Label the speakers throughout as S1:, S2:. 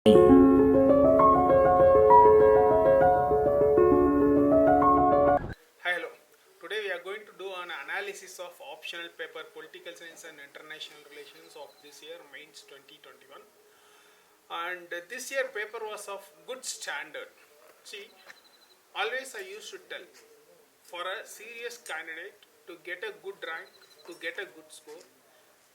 S1: Hi, hello. Today we are going to do an analysis of optional paper Political Science and International Relations of this year, Mains 2021. And this year paper was of good standard. See, always I used to tell, for a serious candidate to get a good rank, to get a good score,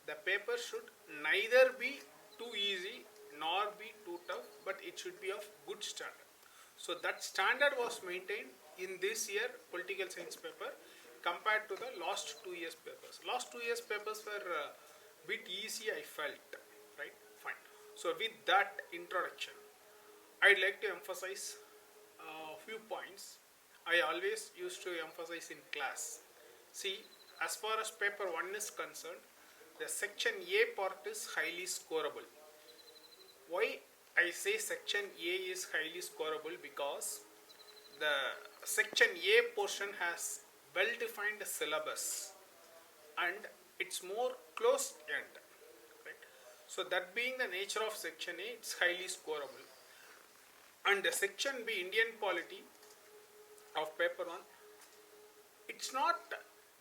S1: the paper should neither be too easy nor be too tough, but it should be of good standard. So that standard was maintained in this year political science paper compared to the last 2 years papers. Last 2 years papers were a bit easy, I felt, right? Fine. So with that introduction, I'd like to emphasize a few points I always used to emphasize in class. See, as far as paper 1 is concerned, the section A part is highly scoreable. Why I say section A is highly scoreable? Because the section A portion has well-defined syllabus and it's more closed end. Right? So that being the nature of section A, it's highly scoreable. And the section B, Indian polity of paper 1, it's not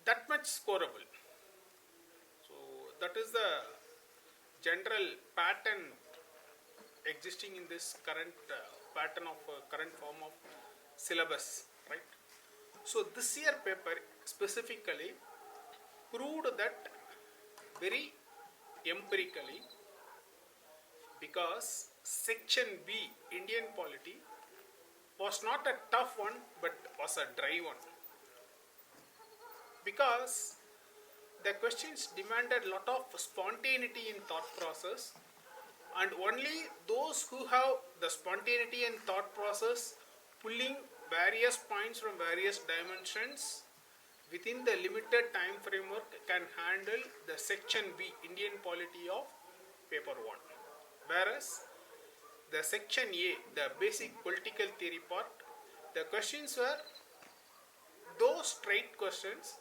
S1: that much scoreable. So that is the general pattern existing in this current pattern of current form of syllabus, right? So this year paper specifically proved that very empirically, because section B, Indian polity, was not a tough one but was a dry one, because the questions demanded a lot of spontaneity in thought process, and only those who have the spontaneity and thought process, pulling various points from various dimensions within the limited time framework, can handle the section B, Indian polity of paper 1. Whereas the section A, the basic political theory part, the questions were those straight questions,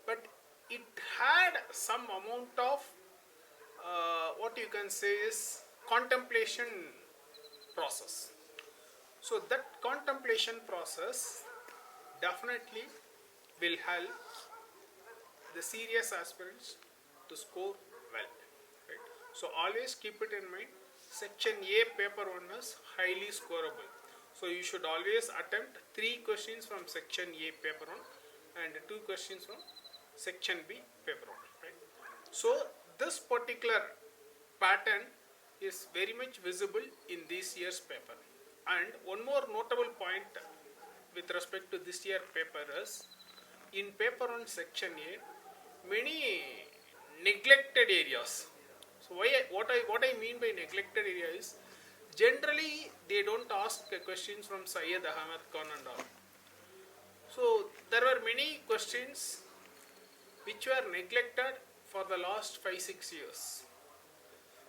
S1: but it had some amount of what you can say is contemplation process. So that contemplation process definitely will help the serious aspirants to score well. Right? So always keep it in mind, section A paper 1 is highly scoreable. So you should always attempt 3 questions from section A paper 1 and 2 questions from section B paper 1. Right? So this particular pattern is very much visible in this year's paper. And one more notable point with respect to this year paper is, in paper 1 section A, many neglected areas. So what I mean by neglected area is, generally they don't ask questions from Syed Ahmed Khan and all. So there were many questions which were neglected for the last 5-6 years.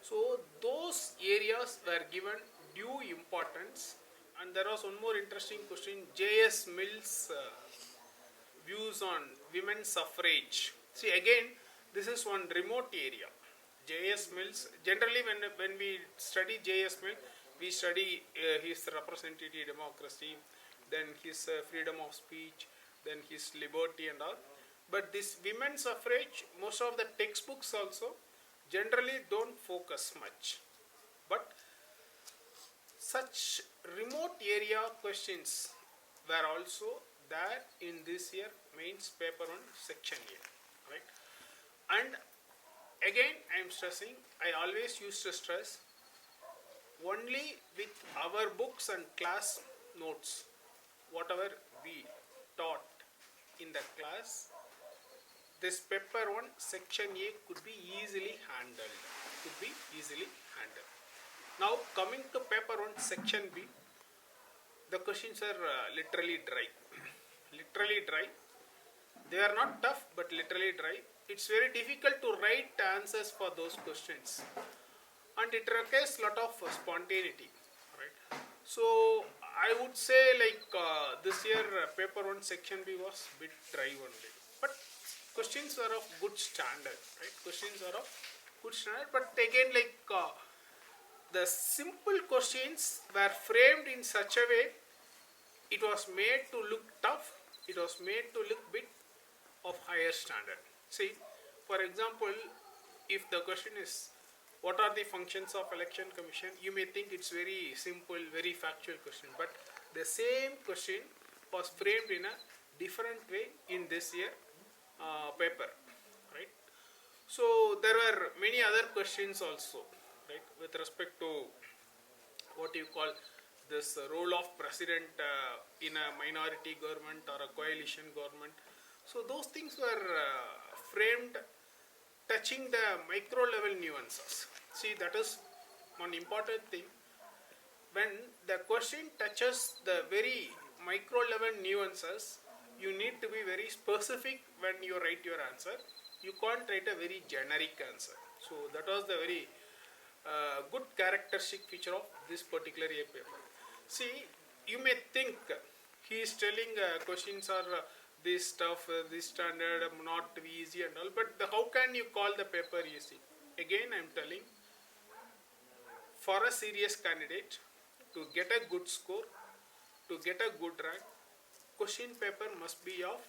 S1: So those areas were given due importance. And there was one more interesting question, J.S. Mill's views on women's suffrage. See, again, this is one remote area. J.S. Mill's, generally when we study J.S. Mill, we study his representative democracy, then his freedom of speech, then his liberty and all. But this women's suffrage, most of the textbooks also generally don't focus much. But such remote area questions were also there in this year mains paper 1 section A. Right? And again I am stressing, I always used to stress, only with our books and class notes, whatever we taught in the class, this paper 1 section A could be easily handled. Now coming to paper 1 section B, the questions are literally dry. They are not tough but literally dry. It's very difficult to write answers for those questions, and it requires lot of spontaneity. Right? So I would say this year paper 1 section B was bit dry only. But questions were of good standard, right? But again, the simple questions were framed in such a way it was made to look tough, it was made to look bit of higher standard. See, for example, if the question is what are the functions of election commission, you may think it's very simple, very factual question, but the same question was framed in a different way in this year paper, right? So there were many other questions also, right, with respect to what you call this role of president in a minority government or a coalition government. So those things were framed touching the micro level nuances. See, that is one important thing. When the question touches the very micro level nuances, you need to be very specific when you write your answer. You can't write a very generic answer. So that was the very good characteristic feature of this particular A paper. See, you may think he is telling questions are this stuff, this standard, not easy and all, but how can you call the paper easy? Again, I am telling, for a serious candidate to get a good score, to get a good rank, question paper must be of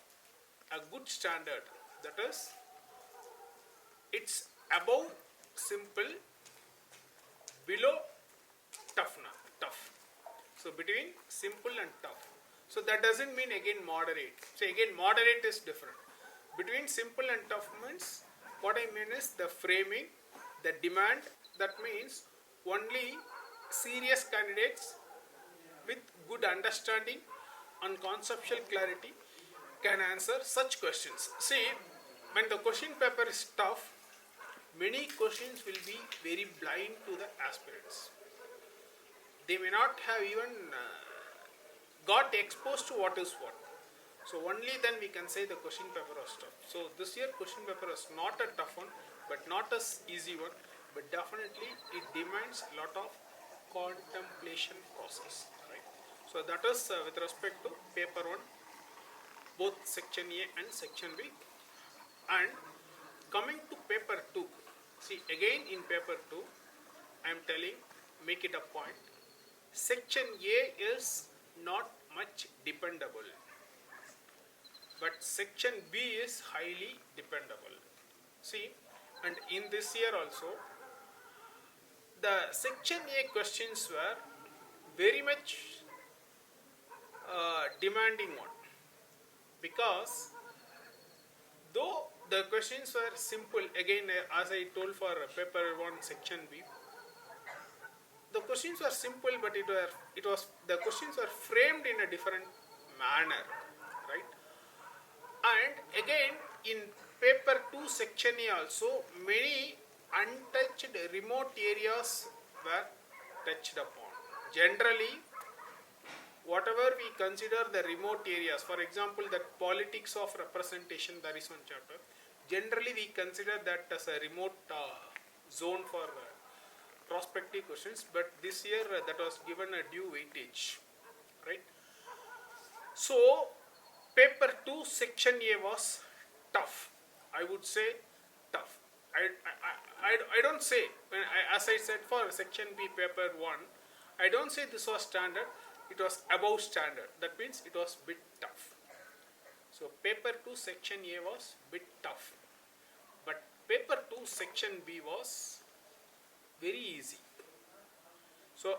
S1: a good standard. That is, it's above simple, below tough. So between simple and tough. So that doesn't mean again moderate. So again, moderate is different. Between simple and tough means, what I mean is the framing, the demand. That means only serious candidates with good understanding and conceptual clarity can answer such questions. See, when the question paper is tough, many questions will be very blind to the aspirants. They may not have even got exposed to what is what. So only then we can say the question paper was tough. So this year question paper is not a tough one, but not as easy one, but definitely it demands a lot of contemplation process. Right? So that is with respect to paper 1, both section A and section B. And coming to paper 2, see again in paper 2, I am telling, make it a point, section A is not much dependable, but section B is highly dependable. See, and in this year also, the section A questions were very much demanding one, because though the questions were simple, again as I told for paper 1 section B, the questions were simple, but the questions were framed in a different manner, right? And again in paper 2 section A also, many untouched remote areas were touched upon. Generally, whatever we consider the remote areas, for example, that politics of representation, there is one chapter. Generally, we consider that as a remote zone for prospective questions, but this year that was given a due weightage, right? So, paper 2 section A was tough. I would say tough. I don't say, as I said for section B paper 1, I don't say this was standard, it was above standard. That means it was bit tough. So paper 2 section A was bit tough, but paper 2 section B was very easy. So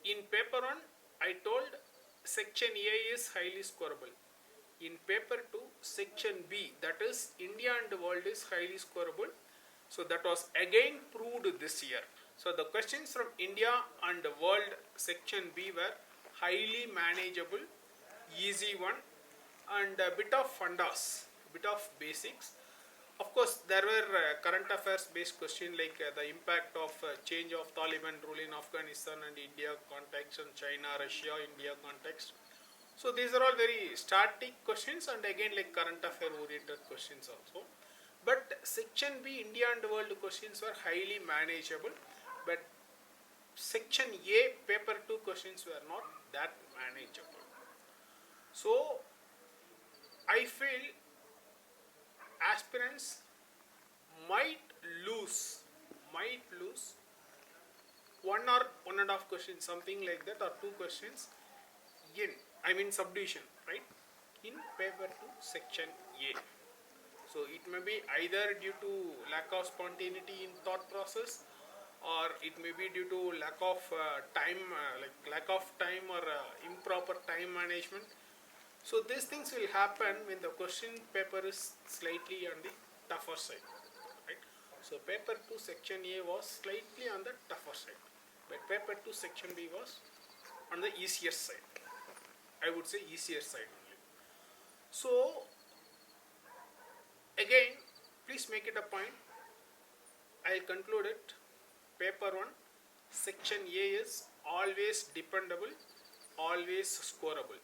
S1: in paper 1, I told section A is highly scoreable. In paper 2, section B, that is India and world, is highly scoreable. So that was again proved this year. So the questions from India and world section B were highly manageable, easy one, and a bit of fundas, bit of basics. Of course, there were current affairs based questions like the impact of change of Taliban rule in Afghanistan and India context, and China, Russia, India context. So these are all very static questions, and again like current affair oriented questions also. But section B, India and world questions were highly manageable, but section A, paper 2 questions were not that manageable. So I feel aspirants might lose one or one and a half questions, something like that, or two questions in subdivision, right, in paper 2 section A. So it may be either due to lack of spontaneity in thought process, or it may be due to lack of time, lack of time or improper time management. So these things will happen when the question paper is slightly on the tougher side, right? So paper 2 section A was slightly on the tougher side, but paper 2 section B was on the easier side. I would say easier side only. So again, please make it a point. I'll conclude it. Paper 1 section A is always dependable, always scoreable.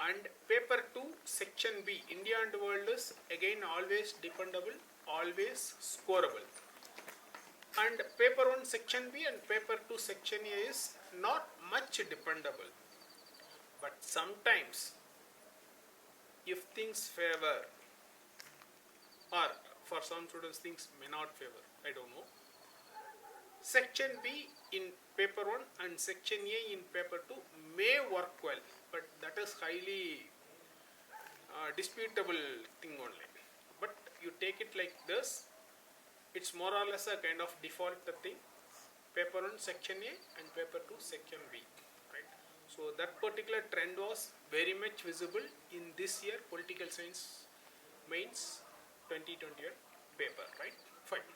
S1: And paper 2 section B, India and world, is again always dependable, always scoreable. And paper 1 section B and paper 2 section A is not much dependable, but sometimes if things favor, or for some students things may not favor, I don't know, section B in paper 1 and section A in paper 2 may work well, but that is highly disputable thing only. But you take it like this, it's more or less a kind of default thing, paper 1 section A and paper 2 section B, right? So that particular trend was very much visible in this year political science mains 2021 paper, right? Fine.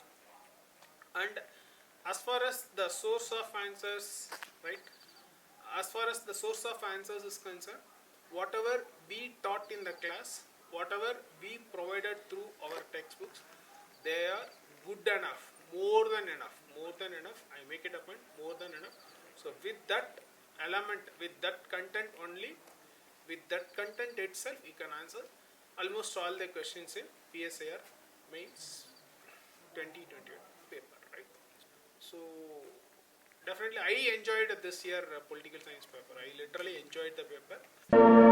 S1: And as far as the source of answers, right, as far as the source of answers is concerned, whatever we taught in the class, whatever we provided through our textbooks, they are good enough, more than enough, I make it a point, more than enough. So with that element, with that content only, with that content itself, you can answer almost all the questions in PSIR mains 2021 paper, right? So definitely I enjoyed this year political science paper. I literally enjoyed the paper.